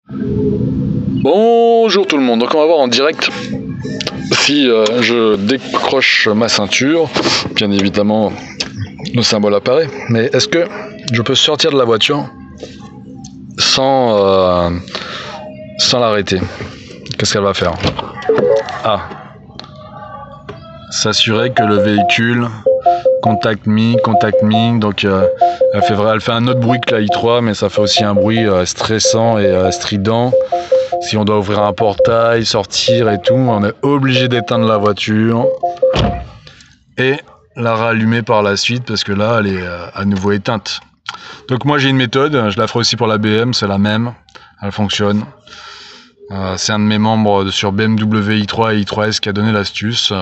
Bonjour tout le monde, donc on va voir en direct si je décroche ma ceinture. Bien évidemment le symbole apparaît, mais est-ce que je peux sortir de la voiture sans l'arrêter? Qu'est-ce qu'elle va faire? Ah, s'assurer que le véhicule contact me, donc elle fait un autre bruit que la i3, mais ça fait aussi un bruit stressant et strident. Si on doit ouvrir un portail, sortir et tout, on est obligé d'éteindre la voiture et la rallumer par la suite parce que là elle est à nouveau éteinte. Donc moi j'ai une méthode, je la ferai aussi pour la BM, c'est la même, elle fonctionne. C'est un de mes membres sur BMW i3 et i3S qui a donné l'astuce.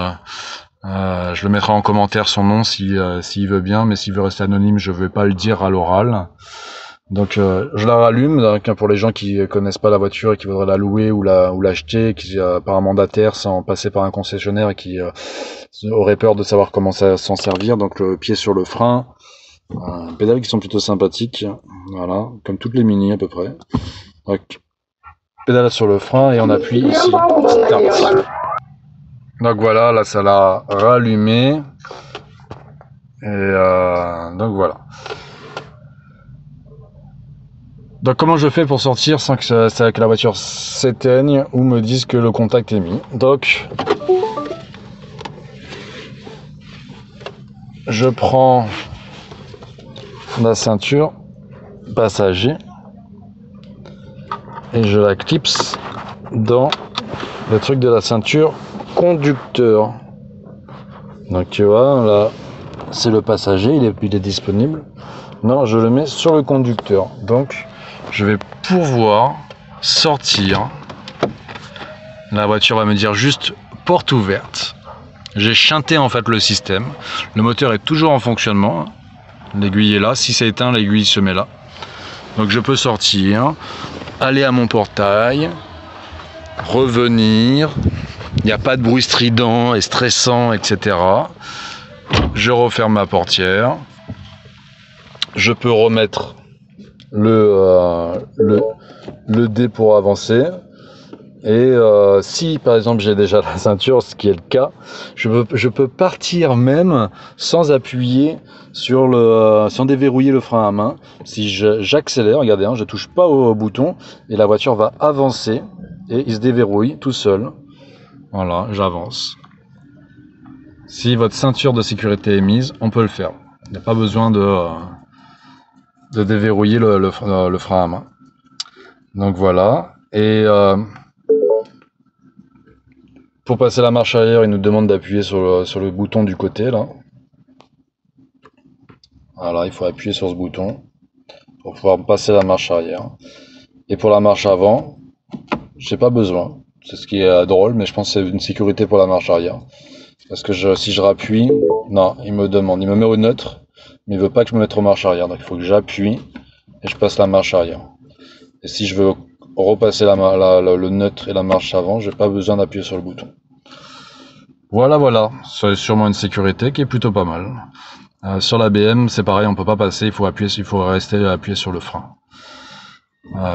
Je le mettrai en commentaire son nom s'il veut bien, mais s'il veut rester anonyme, je ne vais pas le dire à l'oral. Donc je la rallume, donc, pour les gens qui connaissent pas la voiture et qui voudraient la louer ou l'acheter, qui par un mandataire sans passer par un concessionnaire et qui auraient peur de savoir comment s'en servir. Donc le pied sur le frein, pédales qui sont plutôt sympathiques, voilà, comme toutes les Mini à peu près. Donc pédale sur le frein et on appuie ici Start. Donc voilà, là ça l'a rallumé et donc voilà. Donc comment je fais pour sortir sans que la voiture s'éteigne ou me dise que le contact est mis? Donc je prends la ceinture passager et je la clipse dans le truc de la ceinture conducteur. Donc tu vois là c'est le passager, il est disponible. Non, je le mets sur le conducteur. Donc je vais pouvoir sortir. La voiture va me dire juste porte ouverte. J'ai shunté en fait le système. Le moteur est toujours en fonctionnement. L'aiguille est là. Si c'est éteint, l'aiguille se met là. Donc je peux sortir, aller à mon portail, revenir. Il n'y a pas de bruit strident et stressant, etc. Je referme ma portière. Je peux remettre le dé pour avancer. Et si par exemple j'ai déjà la ceinture, ce qui est le cas, je peux partir même sans appuyer sur sans déverrouiller le frein à main. Si j'accélère, regardez, je touche pas au bouton et la voiture va avancer et il se déverrouille tout seul. Voilà, j'avance. Si votre ceinture de sécurité est mise, on peut le faire. Il n'y a pas besoin de déverrouiller le frein à main. Donc voilà. Et pour passer la marche arrière, il nous demande d'appuyer sur le bouton du côté là. Voilà, il faut appuyer sur ce bouton pour pouvoir passer la marche arrière. Et pour la marche avant, j'ai pas besoin. C'est ce qui est drôle, mais je pense que c'est une sécurité pour la marche arrière. Parce que si je rappuie, non, il me met au neutre, mais il veut pas que je me mette en marche arrière. Donc il faut que j'appuie et je passe la marche arrière. Et si je veux repasser le neutre et la marche avant, j'ai pas besoin d'appuyer sur le bouton. Voilà, c'est sûrement une sécurité qui est plutôt pas mal. Sur la BM, c'est pareil, on peut pas passer, il faut rester appuyé sur le frein.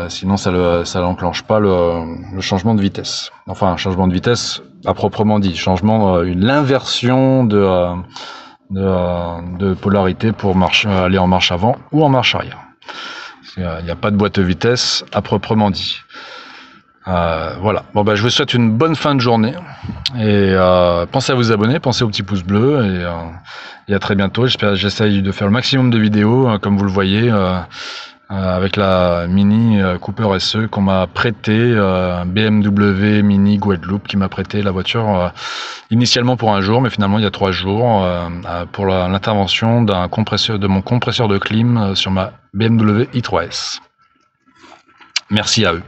Sinon ça n'enclenche pas le changement de vitesse. Enfin, un changement de vitesse à proprement dit, l'inversion de polarité pour aller en marche avant ou en marche arrière. Il n'y a pas de boîte de vitesse à proprement dit. Voilà. Bon je vous souhaite une bonne fin de journée et pensez à vous abonner, pensez au petit pouce bleu et à très bientôt. J'essaye de faire le maximum de vidéos, comme vous le voyez. Avec la Mini Cooper SE qu'on m'a prêté, BMW Mini Guadeloupe qui m'a prêté la voiture initialement pour un jour, mais finalement il y a 3 jours pour l'intervention de mon compresseur de clim sur ma BMW i3S. Merci à eux.